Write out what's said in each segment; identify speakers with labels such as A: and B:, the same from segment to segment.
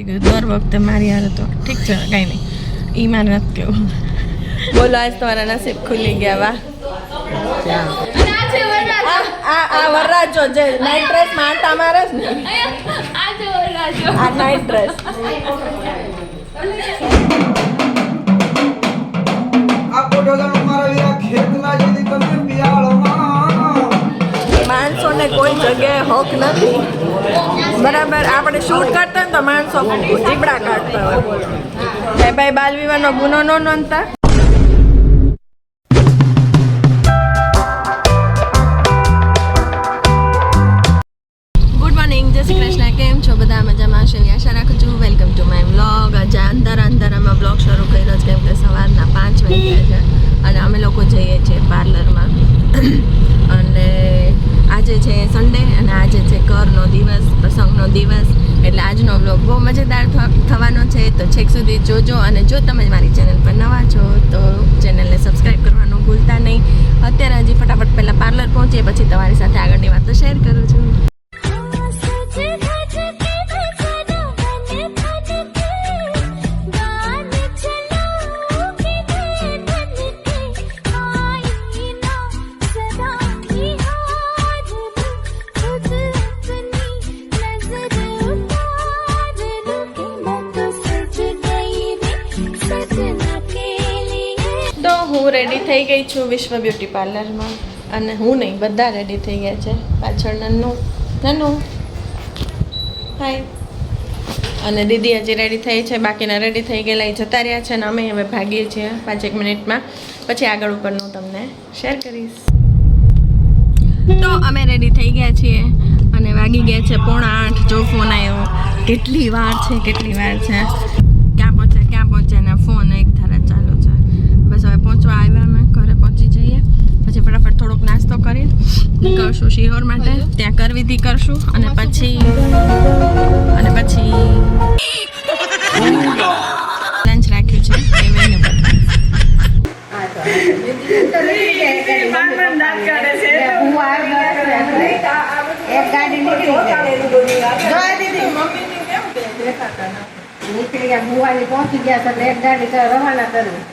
A: ગયું દર વખતે મારી હારે તો ઠીક છે કાંઈ નહીં એ મારે નથી કેવું બોલો આજ તમારા નસીબ ખુલી ગયા વાહ આ વરરાજો જે નાઇટ ડ્રેસ મારતા મારે જ ને આ નાઇટ ડ્રેસ માણસોને કોઈ જગ્યાએ હક નથી બરાબર આપણે શૂટ કરતા ને તો માણસો જીબડા કાઢતા હોય ભાઈ બાલ વિવાહનો ગુનો ન નોંધતા જય શ્રી કૃષ્ણ કેમ છો બધા મજામાં હશે આશા રાખું છું વેલકમ ટુ માય વ્લોગ આજે અંધારામાં બ્લોગ શરૂ કર્યો છે કેમ કે સવારના 5 વાગ્યા છે અને અમે લોકો જઈએ છીએ પાર્લરમાં અને આજે છે સન્ડે અને આજે છે કરનો દિવસ પ્રસંગનો દિવસ એટલે આજનો વ્લોગ બહુ મજેદાર થવાનો છે તો છેક સુધી જોજો અને જો તમે મારી ચેનલ પર નવા છો તો ચેનલને સબસ્ક્રાઈબ કરવાનું ભૂલતા નહીં અત્યારે હજી ફટાફટ પહેલાં પાર્લર પહોંચીએ પછી તમારી સાથે આગળની વાતો શેર કરું છું હું રેડી થઈ ગઈ છું વિશ્વ બ્યુટી પાર્લરમાં અને હું નહીં બધા રેડી થઈ ગયા છે પાછળ નાનું હાય અને દીદી હજી રેડી થઈ છે બાકીના રેડી થઈ ગયેલા એ જતા રહ્યા છે અને અમે હવે ભાગીએ છીએ 5-1 મિનિટમાં પછી આગળ ઉપરનું તમને શેર કરીશ તો અમે રેડી થઈ ગયા છીએ અને વાગી ગયા છે 7:45 જો ફોન આવ્યો કેટલી વાર છે ક્યાં પહોંચે ને ફોન એક ધારા ચાલુ છે બસ હવે પહોંચવા આવ્યા અમે ઘરે પહોંચી જઈએ પછી ફટાફટ થોડોક નાસ્તો કરી નીકળશું શિહોર માટે ત્યાં કરવિધિ કરશું અને પછી લંચ રાખ્યું છે એ વેને
B: નીકળી ગયા ભુવાની પહોંચી ગયા એટલે એક ગાડી રવાના કરવી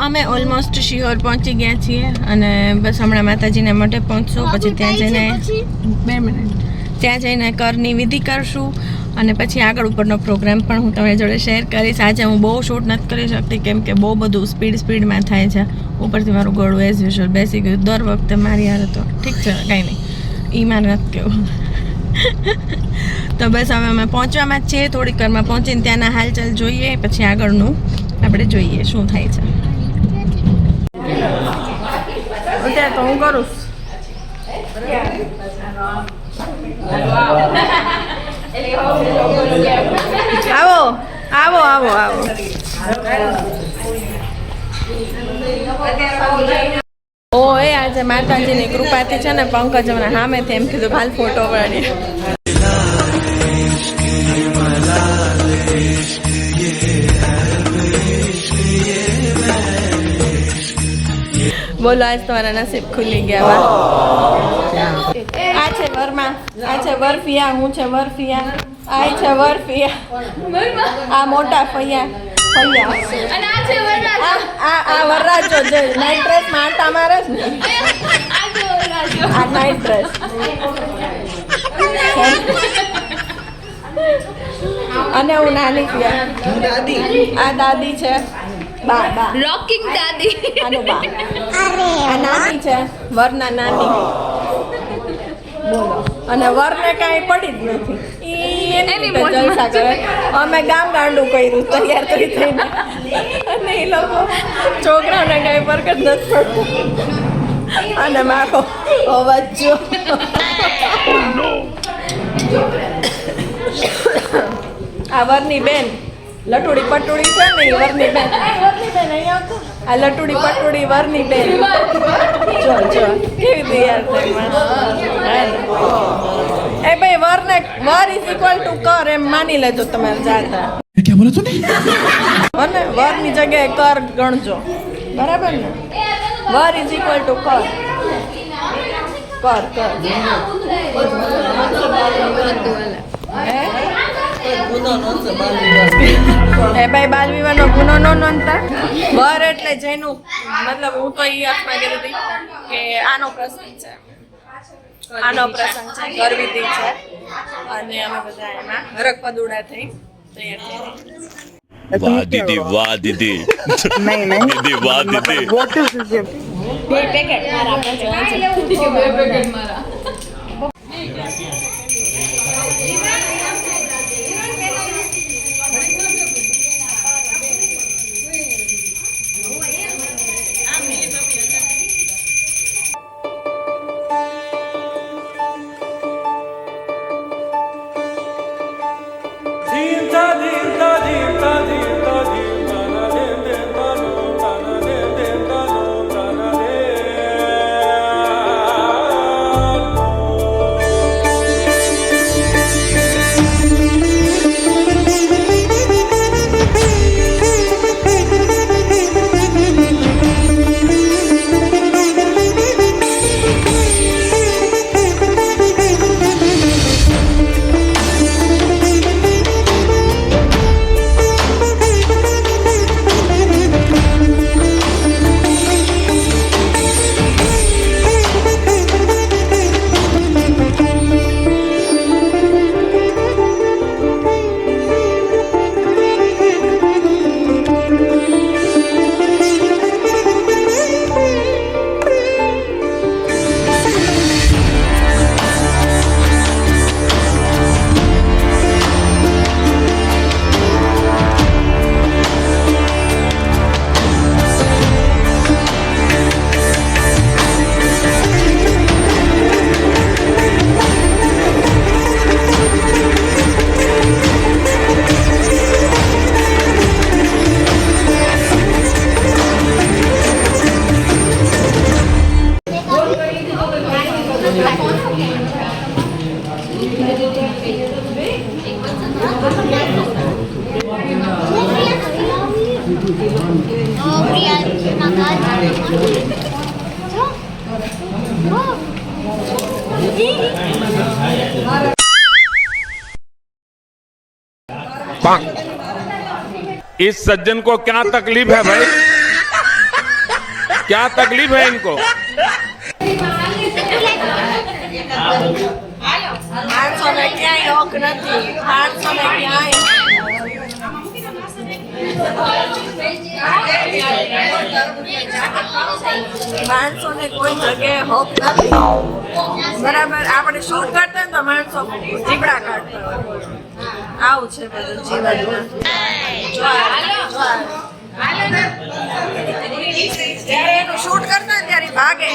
A: અમે ઓલમોસ્ટ શિહોર પહોંચી ગયા છીએ અને બસ હમણાં માતાજીને મઢે પહોંચશું પછી ત્યાં જઈને 2 મિનિટ ત્યાં જઈને કરની વિધિ કરશું અને પછી આગળ ઉપરનો પ્રોગ્રામ પણ હું તમારી જોડે શેર કરીશ આજે હું બહુ શૂટ નથી કરી શકતી કેમ કે બહુ બધું સ્પીડમાં થાય છે ઉપરથી મારું ગળું એઝ યુઝ્યુઅલ બેસી ગયું દર વખતે મારી હારે તો ઠીક છે કાંઈ નહીં એ મારે નથી કેવું તો બસ હવે અમે પહોંચવામાં જ છીએ થોડીક વારમાં પહોંચીને ત્યાંના હાલચાલ જોઈએ પછી આગળનું આપણે જોઈએ શું થાય છે અત્યારે તો હું કરું આવો ઓય આજે માતાજીની કૃપાથી છે ને પંકજ મને સામેથી એમ કીધું હાલ ફોટો પાડીએ બોલો આજ તમારા નસીબ ખુલી ગયા વાહ આ છે વરમાં આ છે વરફિયા હું છે વરફિયા આ છે વરફિયા આ મોટા ફૈયા અને આ છે આ વરરાજો જે નાઇટ ડ્રેસ મારતા મારે જ ને આ નાઇટ ડ્રેસ અને હું નાની આ દાદી છે બા રોકિંગ દાદી આનો બા આ નાની છે વરના નાની બોલો અને વરને કાંઈ પડી જ નથી એની જલસા કરે અમે ગામ ગાંડું કર્યું તૈયાર થઈને અને એ લોકો છોકરાઓને કાંઈ ફરક જ નથી પડતું અને મારો અવાજ જો આ વરની બેન લટુડી પટુડી છે ને ઈ વરની બેન અહીં આવતો આ લટુડી પટુડી વરની બેન જો કેવી તૈયાર થઈ એ ભાઈ વર ઇઝ ઇક્વલ ટુ કર એમ માની લેજો તમે જાતા
C: क्या बोला तूने
A: અને વરની જગ્યાએ કર ગણજો બરાબર ને વર ઇઝ ઇક્વલ ટુ કર એ ભાઈ બાલ વિવાહનો ગુનો ન નોંધતા વર એટલે જેનું મતલબ હું તો એ અર્થમાં કહેતી હતી કે આનો પ્રસંગ છે ગરવિધિ છે અને અમે બધા એમાં હરક પદુડા થઈ તૈયાર થઈ
C: वाह दीदी वाह दीदी दीदी वाह दीदी
A: બે પેકેટ મારા
D: इस सज्जन को क्या तकलीफ है भाई क्या तकलीफ है इनको
A: માણસો ને કોઈ જગ્યાએ હોપ નથી બરાબર આપણે શૂટ કરતા ને તો માણસો જીબડા કાઢતા આવું છે બધું જીવનમાં જ્યારે એનું શૂટ કરતા ત્યારે ભાગે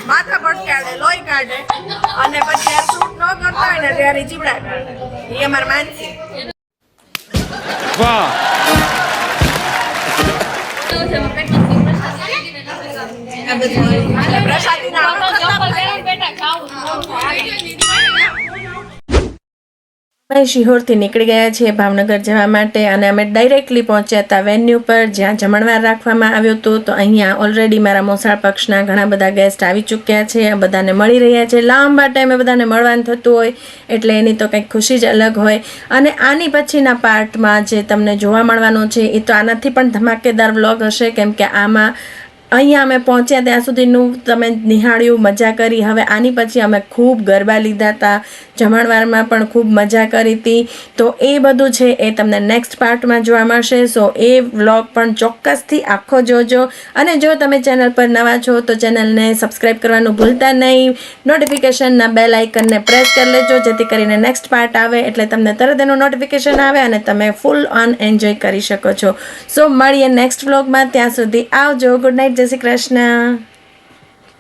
A: માથા પટકાડે લોહી કાઢે અને પછી આ શૂટ ન કરતા હોય ને ત્યારે જીબડા કાઢે એ અમારા માનસી
D: वाह
A: અમે શિહોરથી નીકળી ગયા છીએ ભાવનગર જવા માટે અને અમે ડાયરેક્ટલી પહોંચ્યા હતા વેન્યુ પર જ્યાં જમણવાર રાખવામાં આવ્યો હતો તો અહીંયા ઓલરેડી મારા મોસાળ પક્ષના ઘણા બધા ગેસ્ટ આવી ચૂક્યા છે બધાને મળી રહ્યા છે લાંબા ટાઈમે બધાને મળવાનું થતું હોય એટલે એની તો કંઈક ખુશી જ અલગ હોય અને આની પછીના પાર્ટમાં જે તમને જોવા મળવાનું છે એ તો આનાથી પણ ધમાકેદાર વ્લોગ હશે કેમ કે આમાં અહીંયા અમે પહોંચ્યા ત્યાં સુધીનું તમે નિહાળ્યું મજા કરી હવે આની પછી અમે ખૂબ ગરબા લીધા હતા જમણવારમાં પણ ખૂબ મજા કરી હતી તો એ બધું છે એ તમને નેક્સ્ટ પાર્ટમાં જોવા મળશે સો એ વ્લોગ પણ ચોક્કસથી આખો જોજો અને જો તમે ચેનલ પર નવા છો તો ચેનલને સબસ્ક્રાઈબ કરવાનું ભૂલતા નહીં નોટિફિકેશનના બેલ આઇકનને પ્રેસ કરી લેજો જેથી કરીને નેક્સ્ટ પાર્ટ આવે એટલે તમને તરત એનું નોટિફિકેશન આવે અને તમે ફૂલ ઓન એન્જોય કરી શકો છો સો મળીએ નેક્સ્ટ વ્લોગમાં ત્યાં સુધી આવજો ગુડ નાઇટ જય શ્રી કૃષ્ણ